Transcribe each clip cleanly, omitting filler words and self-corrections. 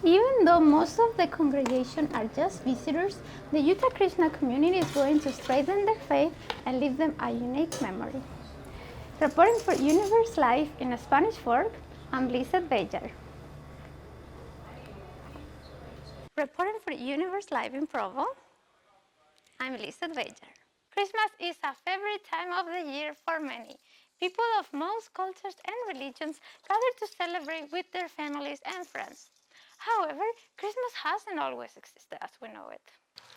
Even though most of the congregation are just visitors, the Utah Krishna community is going to strengthen their faith and leave them a unique memory. Reporting for Universe Live in Spanish Fork, I'm Lizeth Vejar. Reporting for Universe Live in Provo, I'm Lizeth Vejar. Christmas is a favorite time of the year for many. People of most cultures and religions gather to celebrate with their families and friends. However, Christmas hasn't always existed as we know it.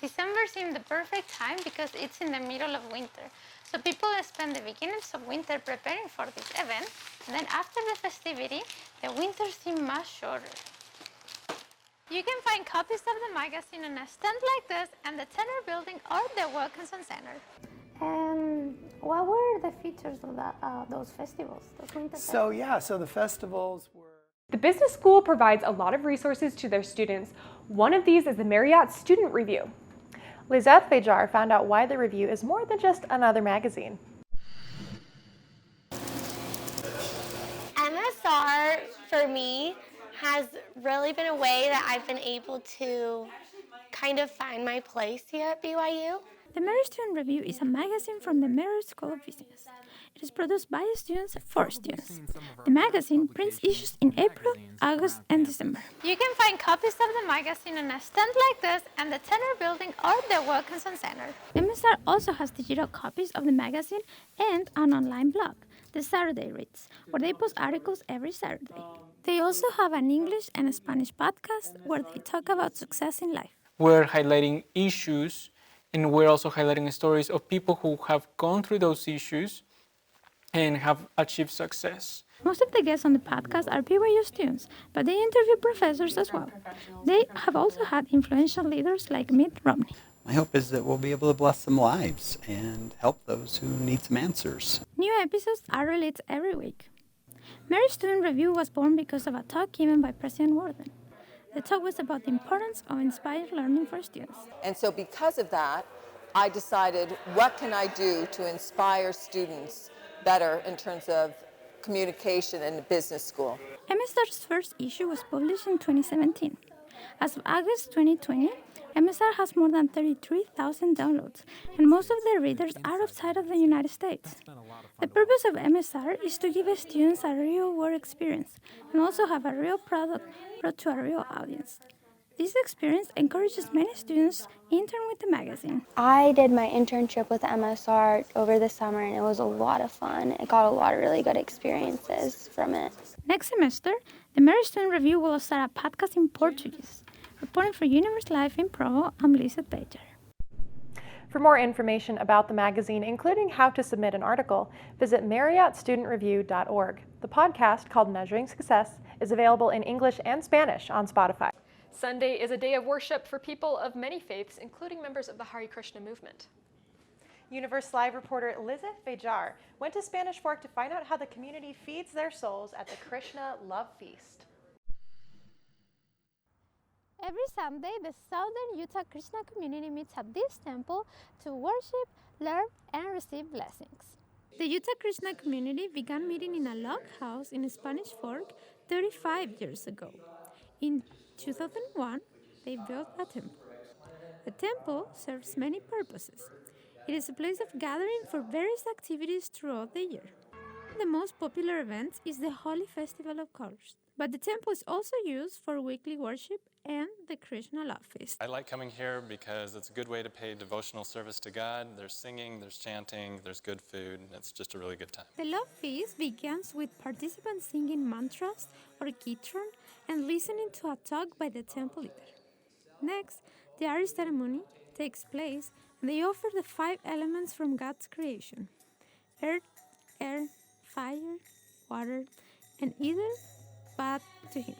December seemed the perfect time because it's in the middle of winter. So people spend the beginnings of winter preparing for this event, and then after the festivity, the winter seemed much shorter. You can find copies of the magazine on a stand like this and the Tenor Building or the Wilkinson Center. And what were the features of those festivals, those winter festivals? So the festivals were... The business school provides a lot of resources to their students. One of these is the Vejar'S Student Review. Lizeth Vejar found out why the review is more than just another magazine. MSR, for me, has really been a way that I've been able to kind of find my place here at BYU. The Merit Student Review is a magazine from the Merit School of Business. It is produced by students for students. The magazine prints issues in April, August, and December. You can find copies of the magazine on a stand like this and the Tenor Building or the Wilkinson Center. MSR also has digital copies of the magazine and an online blog, the Saturday Reads, where they post articles every Saturday. They also have an English and a Spanish podcast where they talk about success in life. We're highlighting issues, and we're also highlighting stories of people who have gone through those issues and have achieved success. Most of the guests on the podcast are BYU students, but they interview professors as well. They have also had influential leaders like Mitt Romney. My hope is that we'll be able to bless some lives and help those who need some answers. New episodes are released every week. Merit Student Review was born because of a talk given by President Warden. The talk was about the importance of inspired learning for students. And so because of that, I decided, what can I do to inspire students better in terms of communication in the business school? MSR's first issue was published in 2017. As of August 2020, MSR has more than 33,000 downloads, and most of their readers are outside of the United States. The purpose of MSR is to give students a real-world experience and also have a real product brought to a real audience. This experience encourages many students to intern with the magazine. I did my internship with MSR over the summer, and it was a lot of fun. I got a lot of really good experiences from it. Next semester, the Merit Student Review will start a podcast in Portuguese. Reporting for Universe Live in Provo, I'm Lizeth Vejar. For more information about the magazine, including how to submit an article, visit marriottstudentreview.org. The podcast, called Measuring Success, is available in English and Spanish on Spotify. Sunday is a day of worship for people of many faiths, including members of the Hare Krishna movement. Universe Live reporter Lizeth Vejar went to Spanish Fork to find out how the community feeds their souls at the Krishna Love Feast. Every Sunday, the Southern Utah Krishna community meets at this temple to worship, learn, and receive blessings. The Utah Krishna community began meeting in a log house in Spanish Fork 35 years ago. In 2001, they built a temple. The temple serves many purposes. It is a place of gathering for various activities throughout the year. The most popular event is the Holy Festival of Colors, but the temple is also used for weekly worship and the Krishna Love Feast. I like coming here because it's a good way to pay devotional service to God. There's singing, there's chanting, there's good food, and it's just a really good time. The Love Feast begins with participants singing mantras or kirtan and listening to a talk by the temple leader. Next, the Ari ceremony takes place, and they offer the 5 elements from God's creation: earth, air, fire, water, and either bath to him.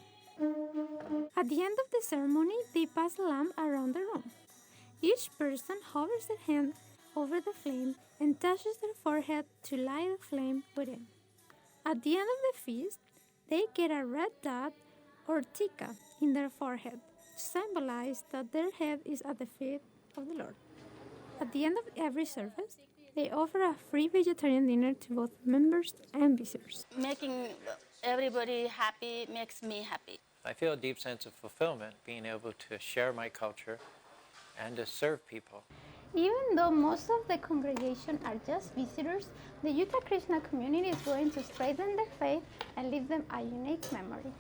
At the end of the ceremony, they pass a lamp around the room. Each person hovers their hand over the flame and touches their forehead to light the flame within. At the end of the feast, they get a red dot or tika in their forehead to symbolize that their head is at the feet of the Lord. At the end of every service, They offer a free vegetarian dinner to both members and visitors. Making everybody happy makes me happy. I feel a deep sense of fulfillment being able to share my culture and to serve people. Even though most of the congregation are just visitors, the Utah Krishna community is going to strengthen their faith and leave them a unique memory.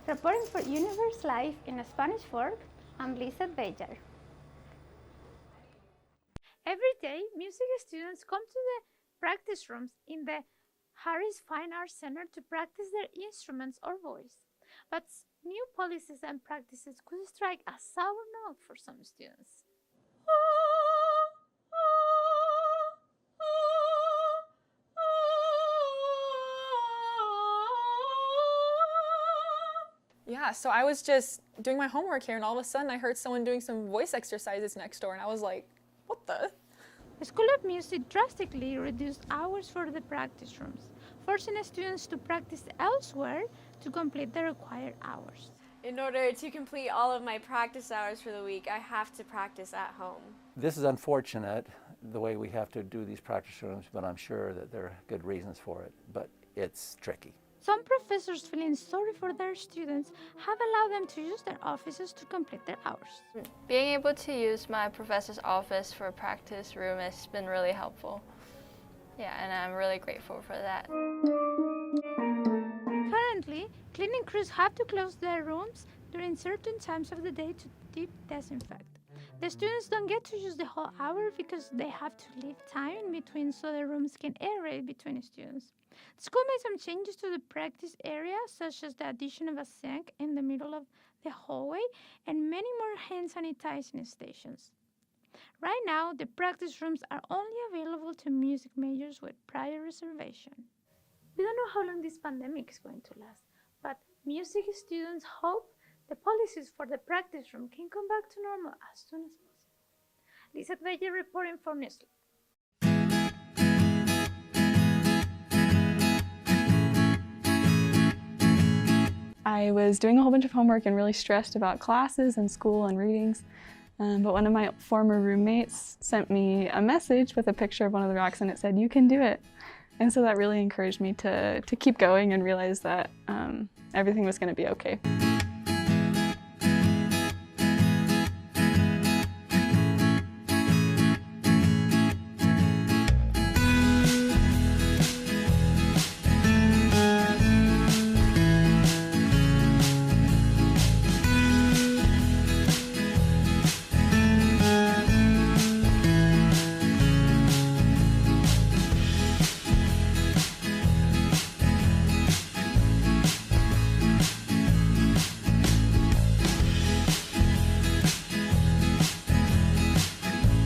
Reporting for Vejar'S Live in Spanish Fork, I'm Lizeth Vejar. Every day, music students come to the practice rooms in the Harris Fine Arts Center to practice their instruments or voice. But new policies and practices could strike a sour note for some students. Yeah, so I was just doing my homework here and all of a sudden I heard someone doing some voice exercises next door and I was like, what the? The School of Music drastically reduced hours for the practice rooms, forcing students to practice elsewhere to complete the required hours. In order to complete all of my practice hours for the week, I have to practice at home. This is unfortunate, the way we have to do these practice rooms, but I'm sure that there are good reasons for it, but it's tricky. Some professors, feeling sorry for their students, have allowed them to use their offices to complete their hours. Being able to use my professor's office for a practice room has been really helpful. Yeah, and I'm really grateful for that. Currently, cleaning crews have to close their rooms during certain times of the day to deep disinfect. The students don't get to use the whole hour because they have to leave time in between so the rooms can aerate between students. The school made some changes to the practice area, such as the addition of a sink in the middle of the hallway and many more hand sanitizing stations. Right now, the practice rooms are only available to music majors with prior reservation. We don't know how long this pandemic is going to last, but music students hope the policies for the practice room can come back to normal as soon as possible. Lizeth Vejar reporting for Newsletter. I was doing a whole bunch of homework and really stressed about classes and school and readings, but one of my former roommates sent me a message with a picture of one of the rocks and it said, "You can do it." And so that really encouraged me to keep going and realize that everything was going to be okay.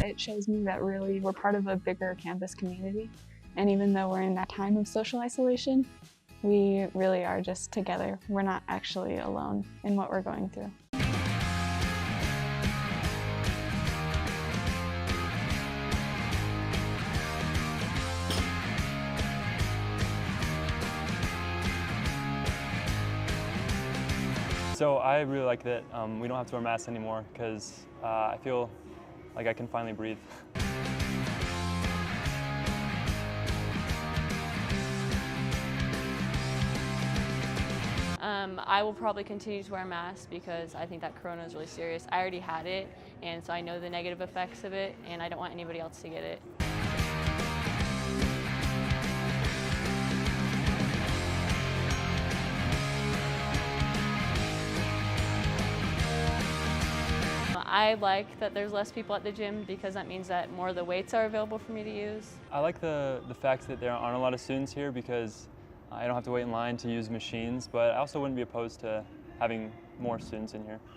It shows me that really we're part of a bigger campus community, and even though we're in that time of social isolation, we really are just together. We're not actually alone in what we're going through. So I really like that we don't have to wear masks anymore because I feel like I can finally breathe. I will probably continue to wear masks because I think that corona is really serious. I already had it, and so I know the negative effects of it, and I don't want anybody else to get it. I like that there's less people at the gym because that means that more of the weights are available for me to use. I like the fact that there aren't a lot of students here because I don't have to wait in line to use machines, but I also wouldn't be opposed to having more students in here.